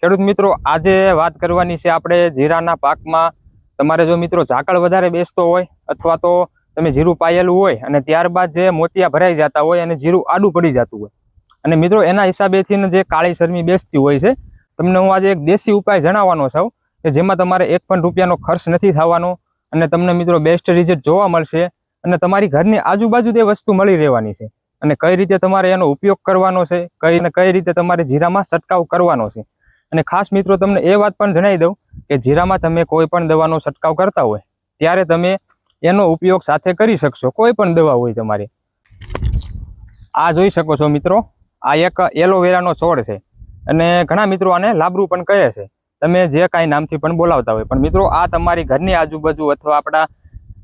ખેડૂત મિત્રો આજે વાત કરવાની છે આપણે જીરાના પાકમાં તમારે જો મિત્રો ઝાકળ વધારે બેસતો હોય અથવા તો તમે જીરું પાયેલું હોય અને ત્યારબાદ જે મોતિયા ભરાઈ જતા હોય અને જીરું આડું પડી જતું હોય અને મિત્રો એના હિસાબેથી જે કાળી શરમી બેસતી હોય છે તમને હું આજે એક દેશી ઉપાય જણાવવાનો છું કે જેમાં તમારે એક પણ રૂપિયાનો ખર્ચ નથી થવાનો અને તમને મિત્રો બેસ્ટ રિઝલ્ટ જોવા મળશે અને તમારી ઘરની આજુબાજુ તે વસ્તુ મળી રહેવાની છે અને કઈ રીતે તમારે એનો ઉપયોગ કરવાનો છે કઈ રીતે તમારે જીરામાં છંટકાવ કરવાનો છે અને ખાસ મિત્રો તમને એ વાત પણ જણાવી દઉં કે જીરામાં તમે કોઈ પણ દવાનો છંટકાવ કરતા હોય ત્યારે તમે એનો ઉપયોગ સાથે કરી શકશો કોઈ પણ દવા હોય તમારે આ જોઈ શકો છો મિત્રો આ એક એલોવેરાનો છોડ છે અને ઘણા મિત્રો આને લાબરું પણ કહે છે તમે જે કાંઈ નામથી પણ બોલાવતા હોય પણ મિત્રો આ તમારી ઘરની આજુબાજુ અથવા આપણા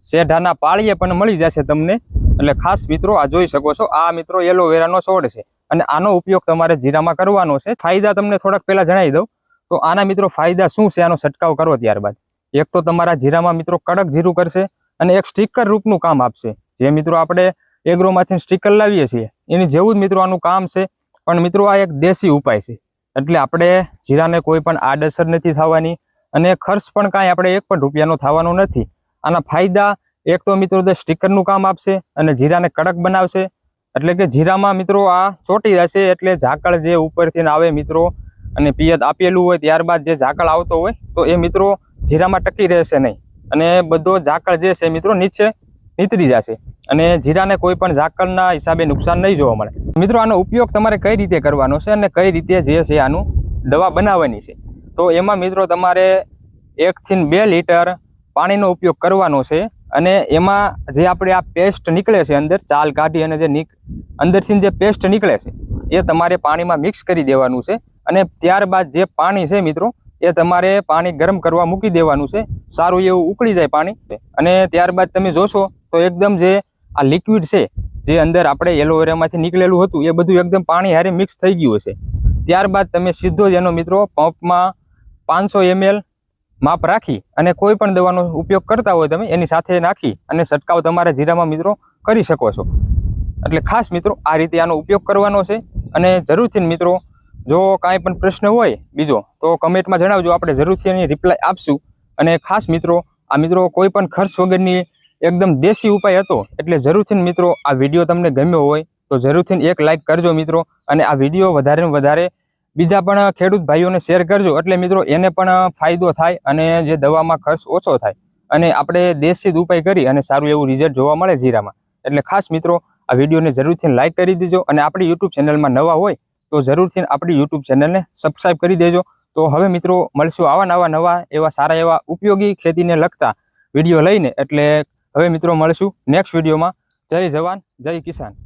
શેઢાના પાળીએ પણ મળી જશે તમને એટલે ખાસ મિત્રો આ જોઈ શકો છો આ મિત્રો એલોવેરાનો છોડ છે અને આનો ઉપયોગ તમારે જીરામાં કરવાનો છે ફાયદા તમને થોડાક પહેલા જણાવી દઉં તો આના મિત્રો ફાયદા શું છે આનો છંટકાવ કરો ત્યારબાદ એક તો તમારા જીરામાં મિત્રો કડક જીરું કરશે અને એક સ્ટીકર રૂપનું કામ આપશે જે મિત્રો આપણે એગ્રોમાંથી સ્ટીકર લાવીએ છીએ એની જેવું જ મિત્રો આનું કામ છે પણ મિત્રો આ એક દેશી ઉપાય છે એટલે આપણે જીરાને કોઈ પણ આડઅસર નથી થવાની અને ખર્ચ પણ કાંઈ આપણે એક પણ રૂપિયાનો થવાનો નથી આના ફાયદા એક તો મિત્રો સ્ટીકરનું કામ આપશે અને જીરાને કડક બનાવશે એટલે કે જીરામાં મિત્રો આ ચોંટી જશે એટલે ઝાકળ જે ઉપરથી આવે મિત્રો અને પિયત આપેલું હોય ત્યારબાદ જે ઝાકળ આવતો હોય તો એ મિત્રો જીરામાં ટકી રહેશે નહીં અને બધો ઝાકળ જે છે મિત્રો નીચે નીતરી જશે અને જીરાને કોઈ પણ ઝાકળના હિસાબે નુકસાન નહીં જોવા મળે મિત્રો આનો ઉપયોગ તમારે કઈ રીતે કરવાનો છે અને કઈ રીતે જે છે આનું દવા બનાવવાની છે તો એમાં મિત્રો તમારે 1 થી 2 લીટર પાણીનો ઉપયોગ કરવાનો છે અને એમાં જે આપણે આ પેસ્ટ નીકળે છે અંદર ચાલ કાઢી અને જે અંદરથી જે પેસ્ટ નીકળે છે એ તમારે પાણીમાં મિક્સ કરી દેવાનું છે અને ત્યારબાદ જે પાણી છે મિત્રો એ તમારે પાણી ગરમ કરવા મૂકી દેવાનું છે સારું એવું ઉકળી જાય પાણી અને ત્યારબાદ તમે જોશો તો એકદમ જે આ લિક્વિડ છે જે અંદર આપણે એલોવેરામાંથી નીકળેલું હતું એ બધું એકદમ પાણી હારે મિક્સ થઈ ગયું હશે ત્યારબાદ તમે સીધો જ એનો મિત્રો પંપમાં 500 ml માપ રાખી અને કોઈ પણ દવાનો ઉપયોગ કરતા હોય તમે એની સાથે નાખી અને છંટકાવ તમારા જીરામાં મિત્રો કરી શકો છો એટલે ખાસ મિત્રો આ રીતે આનો ઉપયોગ કરવાનો છે અને જરૂરથી મિત્રો જો કાંઈ પણ પ્રશ્ન હોય બીજો તો કમેન્ટમાં જણાવજો આપણે જરૂરથી એની રિપ્લાય આપશું અને ખાસ મિત્રો આ મિત્રો કોઈ પણ ખર્ચ વગરની એકદમ દેશી ઉપાય હતો એટલે જરૂરથી મિત્રો આ વિડીયો તમને ગમ્યો હોય તો જરૂરથી એક લાઇક કરજો મિત્રો અને આ વિડીયો વધારે વધારે બીજા પણ ખેડૂત ભાઈઓને શેર કરજો એટલે મિત્રો એને પણ ફાયદો થાય અને જે દવામાં ખર્ચ ઓછો થાય અને આપણે દેશી જ ઉપાય કરી અને સારું એવું રિઝલ્ટ જોવા મળે જીરામાં એટલે ખાસ મિત્રો આ વિડીયોને જરૂરથી લાઇક કરી દેજો અને આપણી યુટ્યુબ ચેનલમાં નવા હોય તો જરૂરથી આપણી યુટ્યુબ ચેનલને સબસ્ક્રાઈબ કરી દેજો તો હવે મિત્રો મળશું આવા નવા એવા સારા એવા ઉપયોગી ખેતીને લગતા વિડીયો લઈને એટલે હવે મિત્રો મળશું નેક્સ્ટ વિડીયોમાં જય જવાન જય કિસાન